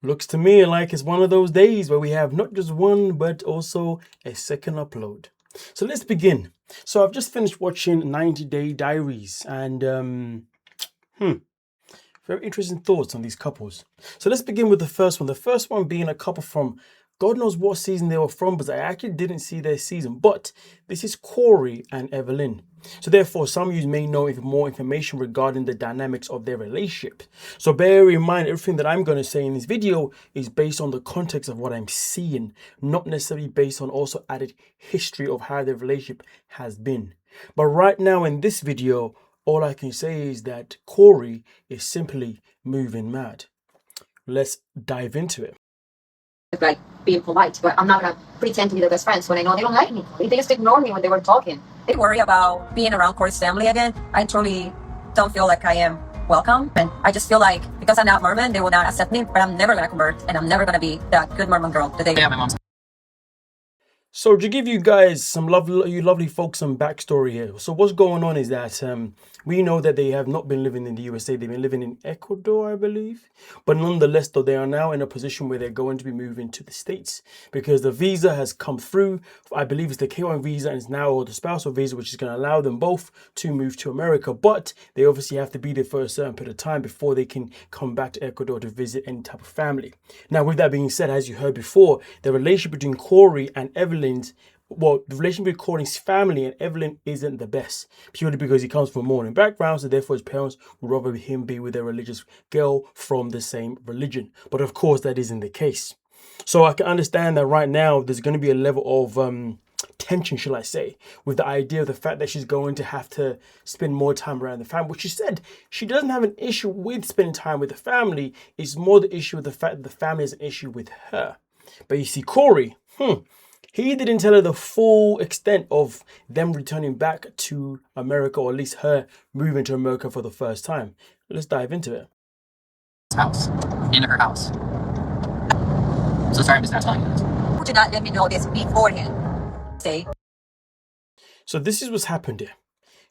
Looks to me like it's one of those days where we have not just one, but also a second upload. So let's begin. So I've just finished watching 90 Day Diaries and very interesting thoughts on these couples. So let's begin with the first one. The first one being a couple from God knows what season they were from, but I actually didn't see their season. But this is Corey and Evelin. So therefore, some of you may know even more information regarding the dynamics of their relationship. So bear in mind, everything that I'm going to say in this video is based on the context of what I'm seeing, not necessarily based on also added history of how their relationship has been. But right now in this video, all I can say is that Corey is simply moving mad. Let's dive into it. Like being polite, but I'm not gonna pretend to be their best friends when I know they don't like me. They just ignore me when they were talking. They worry about being around Corey's family again. I truly don't feel like I am welcome, and I just feel like because I'm not Mormon, they will not accept me. But I'm never gonna convert, and I'm never gonna be that good Mormon girl that they. Yeah, my mom's. So to give you guys some lovely folks some backstory here. So what's going on is that we know that they have not been living in the USA. They've been living in Ecuador, I believe. But nonetheless, though, they are now in a position where they're going to be moving to the States because the visa has come through. I believe it's the K1 visa and it's now the spousal visa, which is going to allow them both to move to America. But they obviously have to be there for a certain period of time before they can come back to Ecuador to visit any type of family. Now, with that being said, as you heard before, the relationship between Corey and Evelin, well, the relationship with Corey's family and Evelin isn't the best, purely because he comes from a Mormon background, so therefore his parents would rather him be with a religious girl from the same religion. But of course, that isn't the case. So I can understand that right now there's going to be a level of tension, shall I say, with the idea of the fact that she's going to have to spend more time around the family, which she said she doesn't have an issue with spending time with the family. It's more the issue with the fact that the family is an issue with her. But you see, Corey, he didn't tell her the full extent of them returning back to America, or at least her moving to America for the first time. Let's dive into it. House. In her house. So sorry, I'm just not telling you this. Would you not let me know this beforehand? Say. So this is what's happened here.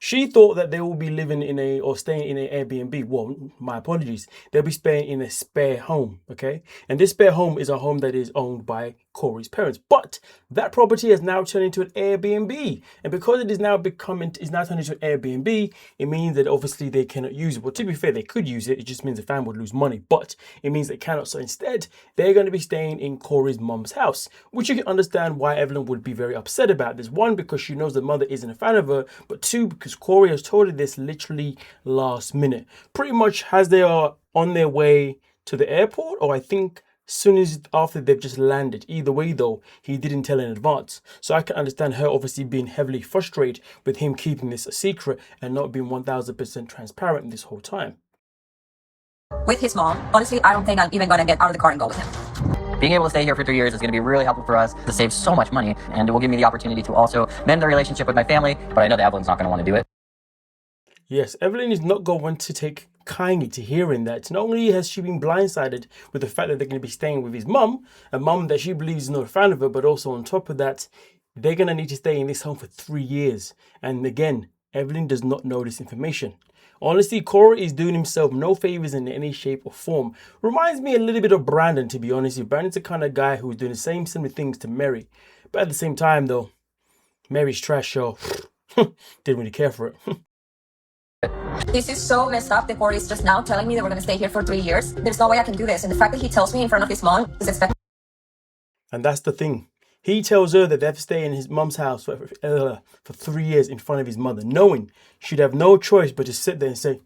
She thought that they will be living in or staying in an Airbnb. Well, my apologies. They'll be staying in a spare home, okay? And this spare home is a home that is owned by Corey's parents. But that property has now turned into an Airbnb. And because it is now turned into an Airbnb, it means that obviously they cannot use it. Well, to be fair, they could use it. It just means the family would lose money. But it means they cannot. So instead, they're going to be staying in Corey's mom's house, which you can understand why Evelin would be very upset about this. One, because she knows the mother isn't a fan of her. But two, because Corey has told her this literally last minute. Pretty much as they are on their way to the airport, or I think soon as after they've just landed. Either way though, he didn't tell in advance. So I can understand her obviously being heavily frustrated with him keeping this a secret and not being 1000% transparent this whole time. With his mom, honestly, I don't think I'm even gonna get out of the car and go with him. Being able to stay here for 3 years is going to be really helpful for us to save so much money, and it will give me the opportunity to also mend the relationship with my family, but I know that Evelyn's not going to want to do it. Yes, Evelin is not going to take kindly to hearing that. Not only has she been blindsided with the fact that they're going to be staying with his mum, a mum that she believes is not a fan of her, but also on top of that, they're going to need to stay in this home for 3 years. And again, Evelin does not know this information. Honestly, Corey is doing himself no favors in any shape or form. Reminds me a little bit of Brandon, to be honest. Brandon's the kind of guy who's doing the same similar things to Mary. But at the same time, though, Mary's trash, so didn't really care for it. This is so messed up that Corey is just now telling me that we're gonna stay here for 3 years. There's no way I can do this. And the fact that he tells me in front of his mom is expected. And that's the thing. He tells her that they have to stay in his mum's house for 3 years in front of his mother, knowing she'd have no choice but to sit there and say,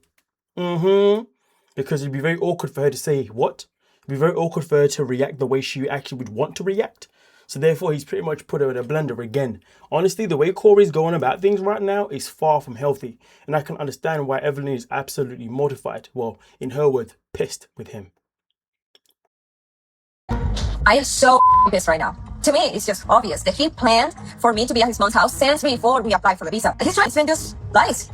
because it'd be very awkward for her to say what? It'd be very awkward for her to react the way she actually would want to react. So therefore, he's pretty much put her in a blender again. Honestly, the way Corey's going about things right now is far from healthy. And I can understand why Evelin is absolutely mortified. Well, in her words, pissed with him. I am so pissed right now. To me, it's just obvious that he planned for me to be at his mom's house since before we applied for the visa. He's trying to spend just lies.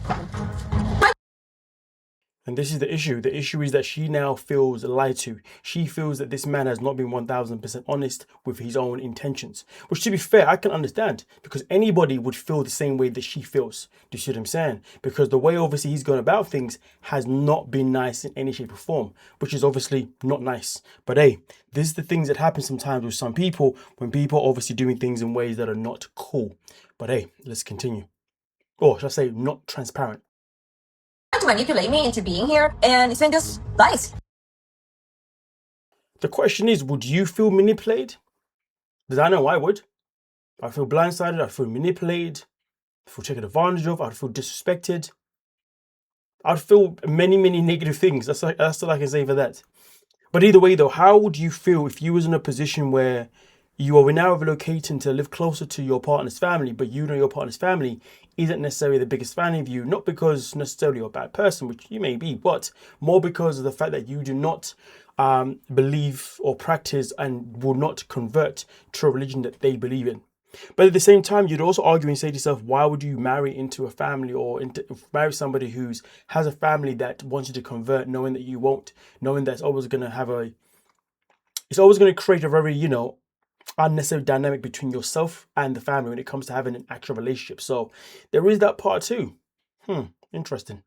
And this is the issue. The issue is that she now feels lied to. She feels that this man has not been 1000% honest with his own intentions. Which, to be fair, I can understand, because anybody would feel the same way that she feels. Do you see what I'm saying? Because the way obviously he's gone about things has not been nice in any shape or form, which is obviously not nice. But hey, this is the things that happen sometimes with some people when people are obviously doing things in ways that are not cool. But hey, let's continue. Or should I say, not transparent. To manipulate me into being here, and it's been just lies. The question is, would you feel manipulated? Because I know I would. I feel blindsided, I feel manipulated, I feel taken advantage of, I'd feel disrespected. I'd feel many, many negative things. That's all I can say for that. But either way though, how would you feel if you was in a position where you are now relocating to live closer to your partner's family, but you know your partner's family isn't necessarily the biggest fan of you, not because necessarily you're a bad person, which you may be, but more because of the fact that you do not believe or practice and will not convert to a religion that they believe in. But at the same time, you'd also argue and say to yourself, why would you marry into a family or marry somebody who has a family that wants you to convert, knowing that you won't, knowing that it's always going to create a very, unnecessary dynamic between yourself and the family when it comes to having an actual relationship. So there is that part too. Interesting.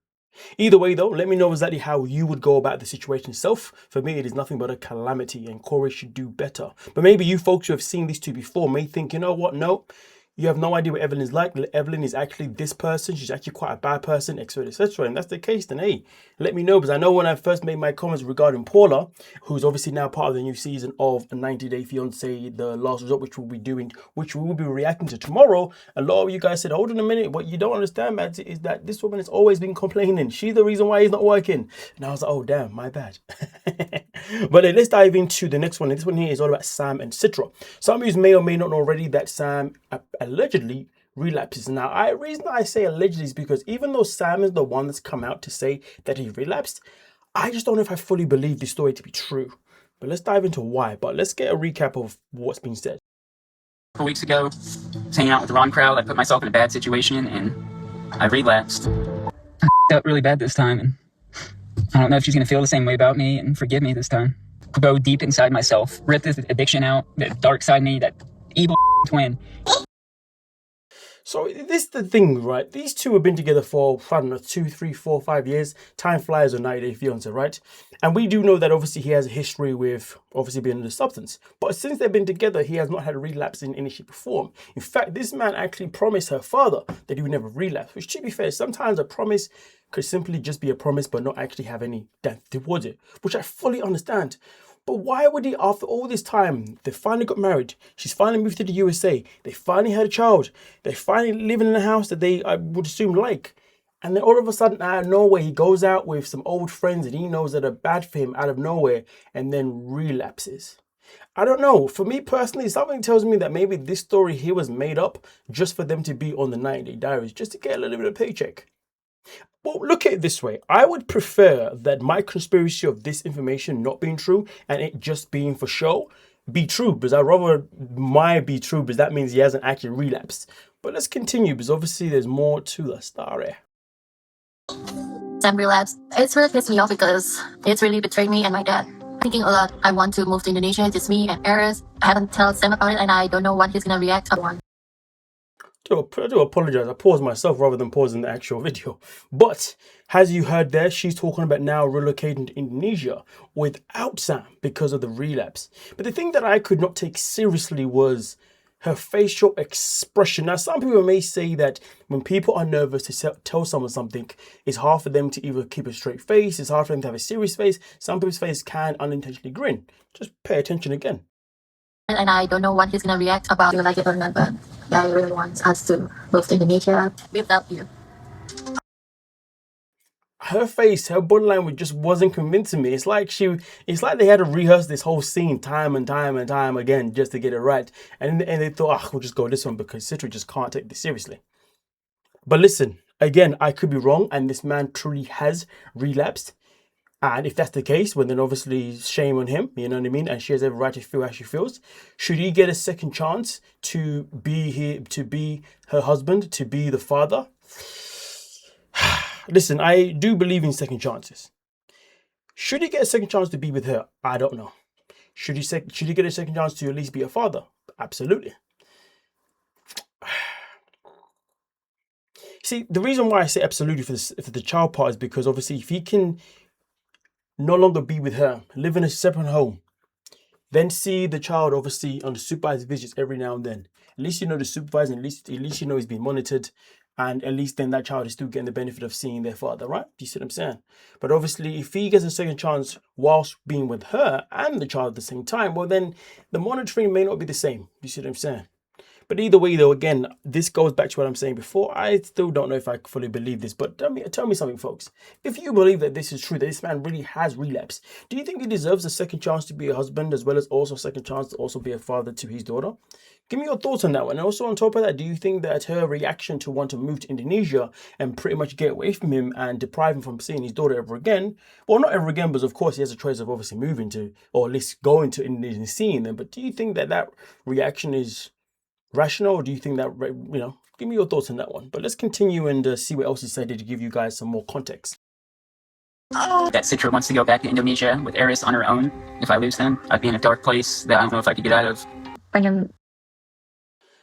Either way though, let me know exactly how you would go about the situation itself. For me, it is nothing but a calamity and Corey should do better. But maybe you folks who have seen these two before may think, you know what, no, you have no idea what Evelyn is like. Evelyn is actually this person. She's actually quite a bad person, etc., etc. And that's the case, then hey, let me know. Because I know when I first made my comments regarding Paula, who's obviously now part of the new season of 90 Day Fiance, The Last Resort, which we will be reacting to tomorrow, a lot of you guys said, hold on a minute, what you don't understand, man, is that this woman has always been complaining. She's the reason why he's not working. And I was like, oh, damn, my bad. But let's dive into the next one. And this one here is all about Sam and Citra. Some of you may or may not know already that Sam allegedly relapses. Now, the reason I say allegedly is because even though Sam is the one that's come out to say that he relapsed, I just don't know if I fully believe this story to be true. But let's dive into why. But let's get a recap of what's been said. A couple weeks ago, I was hanging out with the wrong crowd. I put myself in a bad situation and I relapsed. I up really bad this time, and I don't know if she's gonna feel the same way about me and forgive me this time. Go deep inside myself, rip this addiction out, the dark side of me, that evil twin. So this is the thing, right? These two have been together for, I don't know, 2, 3, 4, 5 years. Time flies on 90 Day Fiance, right? And we do know that obviously he has a history with obviously being under substance. But since they've been together, he has not had a relapse in any shape or form. In fact, this man actually promised her father that he would never relapse, which to be fair, sometimes a promise could simply just be a promise but not actually have any depth towards it, which I fully understand. But why would he, after all this time, they finally got married, she's finally moved to the USA, they finally had a child, they're finally living in a house that they, I would assume, like. And then all of a sudden, out of nowhere, he goes out with some old friends that he knows that are bad for him out of nowhere and then relapses. I don't know. For me personally, something tells me that maybe this story here was made up just for them to be on the 90 Day Diaries, just to get a little bit of paycheck. Well, look at it this way. I would prefer that my conspiracy of this information not being true and it just being for show be true, because I'd rather my be true, because that means he hasn't actually relapsed. But let's continue, because obviously there's more to the story. Sam relapsed. It's really pissed me off because it's really betrayed me and my dad. Thinking a lot. I want to move to Indonesia, just me and Eris. I haven't told Sam about it and I don't know what he's gonna react upon. I do apologize. I paused myself rather than pausing the actual video. But as you heard there, she's talking about now relocating to Indonesia without Sam because of the relapse. But the thing that I could not take seriously was her facial expression. Now, some people may say that when people are nervous to tell someone something, it's hard for them to either keep a straight face, it's hard for them to have a serious face. Some people's face can unintentionally grin. Just pay attention again. And I don't know what he's gonna react about. You like it or not, but I really want us to move to Indonesia without you. Her face, her body language just wasn't convincing me. It's like they had to rehearse this whole scene time and time and time again just to get it right. And they thought, we'll just go this one because Citra just can't take this seriously. But listen, again, I could be wrong, and this man truly has relapsed. And if that's the case, well, then obviously shame on him, you know what I mean? And she has every right to feel how she feels. Should he get a second chance to be here, to be her husband, to be the father? listen, I do believe in second chances. Should he get a second chance to be with her? I don't know. Should he get a second chance to at least be a father? Absolutely. See, the reason why I say absolutely for the child part is because obviously if he can no longer be with her, live in a separate home, then see the child obviously on the supervised visits every now and then. At least you know the supervisor, at least you know he's being monitored, and at least then that child is still getting the benefit of seeing their father, right? Do you see what I'm saying? But obviously if he gets a second chance whilst being with her and the child at the same time, well then the monitoring may not be the same. Do you see what I'm saying? But either way, though, again, this goes back to what I'm saying before. I still don't know if I fully believe this, but tell me something, folks. If you believe that this is true, that this man really has relapsed, do you think he deserves a second chance to be a husband as well as also a second chance to also be a father to his daughter? Give me your thoughts on that one. And also on top of that, do you think that her reaction to want to move to Indonesia and pretty much get away from him and deprive him from seeing his daughter ever again, well, not ever again, but of course he has a choice of obviously moving to, or at least going to Indonesia and seeing them, but do you think that that reaction is rational, or do you think that, give me your thoughts on that one? But let's continue and see what else he said to give you guys some more context. That Citra wants to go back to Indonesia with Eris on her own. If I lose them, I'd be in a dark place that I don't know if I could get out of.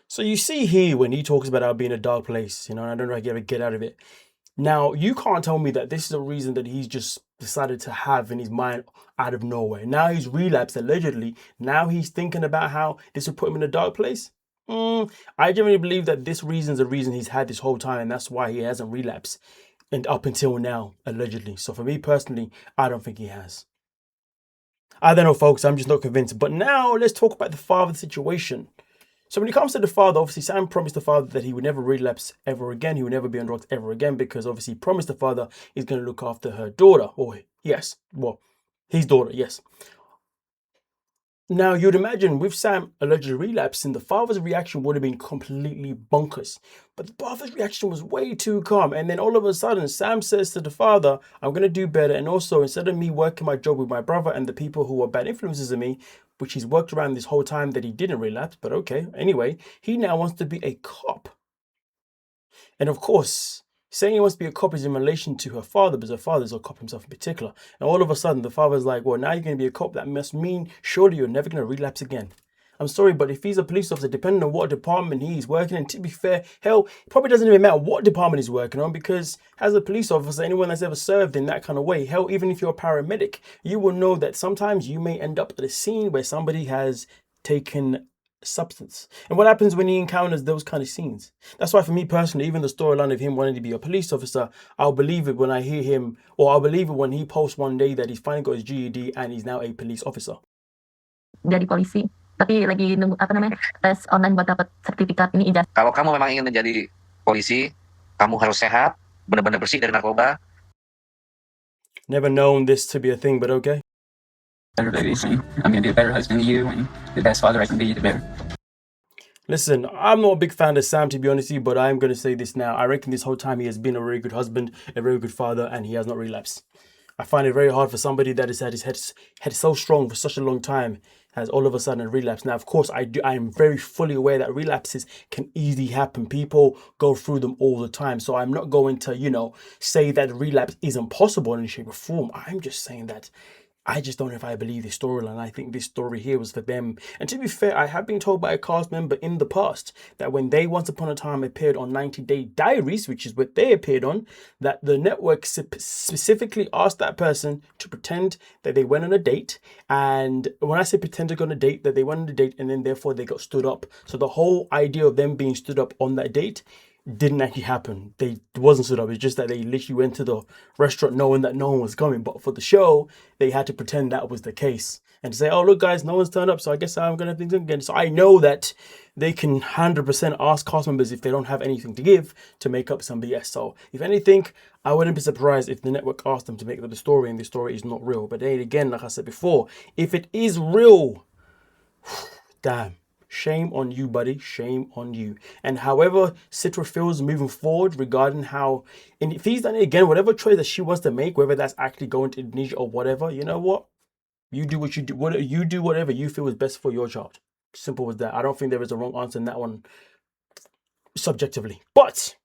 So you see here when he talks about I'll be in a dark place, and I don't know how to get out of it. Now, you can't tell me that this is a reason that he's just decided to have in his mind out of nowhere. Now he's relapsed, allegedly. Now he's thinking about how this will put him in a dark place. I generally believe that this reason is the reason he's had this whole time, and that's why he hasn't relapsed and up until now, allegedly. So for me personally, I don't think he has. I don't know, folks. I'm just not convinced. But now let's talk about the father situation. So when it comes to the father, obviously Sam promised the father that he would never relapse ever again. He would never be on drugs ever again, because obviously he promised the father he's going to look after her daughter. Or yes, well, his daughter, yes. Now, you'd imagine with Sam allegedly relapsing, the father's reaction would have been completely bonkers. But the father's reaction was way too calm. And then all of a sudden, Sam says to the father, I'm going to do better. And also, instead of me working my job with my brother and the people who are bad influences on me, which he's worked around this whole time that he didn't relapse, but okay, anyway, he now wants to be a cop. And of course, saying he wants to be a cop is in relation to her father, because her father's a cop himself in particular. And all of a sudden, the father's like, well, now you're going to be a cop. That must mean surely you're never going to relapse again. I'm sorry, but if he's a police officer, depending on what department he's working in, to be fair, hell, it probably doesn't even matter what department he's working on, because as a police officer, anyone that's ever served in that kind of way, hell, even if you're a paramedic, you will know that sometimes you may end up at a scene where somebody has taken substance. And what happens when he encounters those kind of scenes? That's why for me personally, even the storyline of him wanting to be a police officer, I'll believe it when I hear him, or I'll believe it when he posts one day that he's finally got his GED and he's now a police officer. Jadi polisi, tapi lagi nunggu tes online buat dapat sertifikat ini ijazah. Kalau kamu memang ingin menjadi polisi, kamu harus sehat, benar-benar bersih dari narkoba. Never known this to be a thing, but okay. Better baby, so I'm gonna be a better husband to you and the best father I can be, the better. Listen, I'm not a big fan of Sam, to be honest with you, but I'm going to say this now. I reckon this whole time he has been a very good husband, a very good father, and he has not relapsed. I find it very hard for somebody that has had his head so strong for such a long time, has all of a sudden relapsed. Now, of course, I am very fully aware that relapses can easily happen. People go through them all the time. So I'm not going to, say that relapse isn't possible in any shape or form. I'm just saying that I just don't know if I believe this storyline. I think this story here was for them. And to be fair, I have been told by a cast member in the past that when they once upon a time appeared on 90 Day Diaries, which is what they appeared on, that the network specifically asked that person to pretend that they went on a date. And when I say pretend to go on a date, that they went on a date and then therefore they got stood up. So the whole idea of them being stood up on that date didn't actually happen. They wasn't stood up. It's just that they literally went to the restaurant knowing that no one was coming. But for the show, they had to pretend that was the case and say, oh, look, guys, no one's turned up, so I guess I'm going to think again. So I know that they can 100% ask cast members if they don't have anything to give to make up some BS. So if anything, I wouldn't be surprised if the network asked them to make up the story and the story is not real. But then again, like I said before, if it is real, damn. Shame on you, buddy. Shame on you. And however Citra feels moving forward regarding how, and if he's done it again, whatever choice that she wants to make, whether that's actually going to Indonesia or whatever, you know what? You do what you do. You do whatever you feel is best for your child. Simple as that. I don't think there is a wrong answer in that one subjectively. But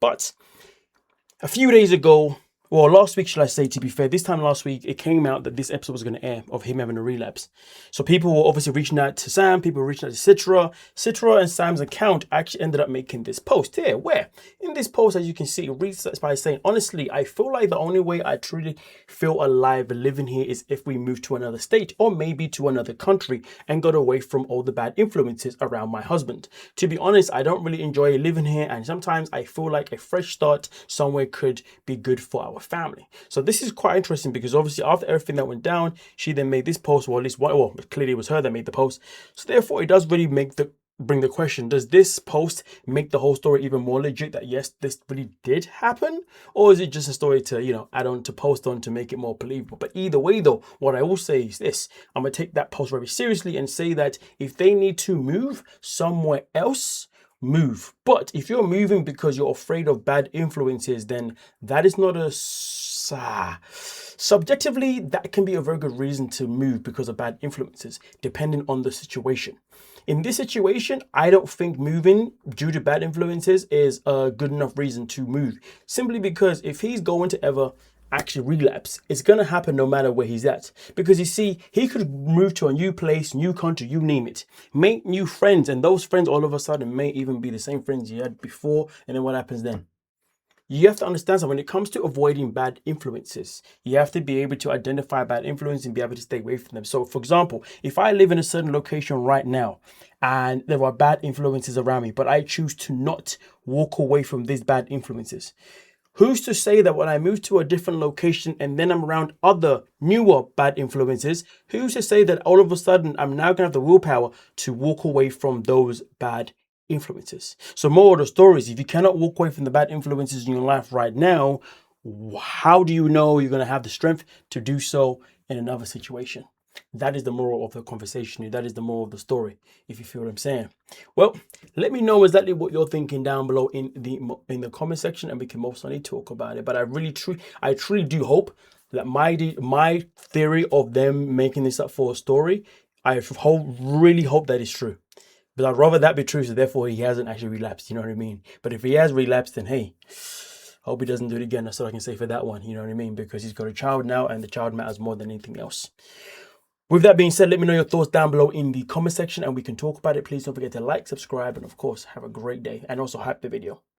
a few days ago, Well, last week, should I say, to be fair, this time last week, it came out that this episode was going to air of him having a relapse. So people were obviously reaching out to Sam, people were reaching out to Citra. Citra and Sam's account actually ended up making this post here, where in this post, as you can see, it reads by saying, honestly, I feel like the only way I truly feel alive living here is if we move to another state or maybe to another country and got away from all the bad influences around my husband. To be honest, I don't really enjoy living here, and sometimes I feel like a fresh start somewhere could be good for our family. So this is quite interesting because obviously after everything that went down, she then made this post, or at least one, well, clearly it was her that made the post. So therefore it does really bring the question, does this post make the whole story even more legit that yes, this really did happen? Or is it just a story to, you know, add on to post on to make it more believable? But either way though, what I will say is this, I'm gonna take that post very seriously and say that if they need to move somewhere else, move. But if you're moving because you're afraid of bad influences, then that is not a subjectively, that can be a very good reason to move because of bad influences, depending on the situation. In this situation, I don't think moving due to bad influences is a good enough reason to move, simply because if he's going to ever actually relapse, it's going to happen no matter where he's at. Because you see, he could move to a new place, new country, you name it, make new friends, and those friends all of a sudden may even be the same friends you had before. And then what happens then? You have to understand that when it comes to avoiding bad influences, you have to be able to identify bad influences and be able to stay away from them. So for example, if I live in a certain location right now and there are bad influences around me, but I choose to not walk away from these bad influences, who's to say that when I move to a different location and then I'm around other newer bad influences, who's to say that all of a sudden I'm now going to have the willpower to walk away from those bad influences? So more of the story is, if you cannot walk away from the bad influences in your life right now, how do you know you're going to have the strength to do so in another situation? That is the moral of the conversation. That is the moral of the story, if you feel what I'm saying. Well, let me know exactly what you're thinking down below in the comment section, and we can most certainly talk about it. But I truly do hope that my theory of them making this up for a story, really hope that is true. But I'd rather that be true, so therefore he hasn't actually relapsed, you know what I mean? But if he has relapsed, then hey, hope he doesn't do it again. That's all I can say for that one, you know what I mean? Because he's got a child now, and the child matters more than anything else. With that being said, let me know your thoughts down below in the comment section and we can talk about it. Please don't forget to like, subscribe, and of course, have a great day. And also hype the video.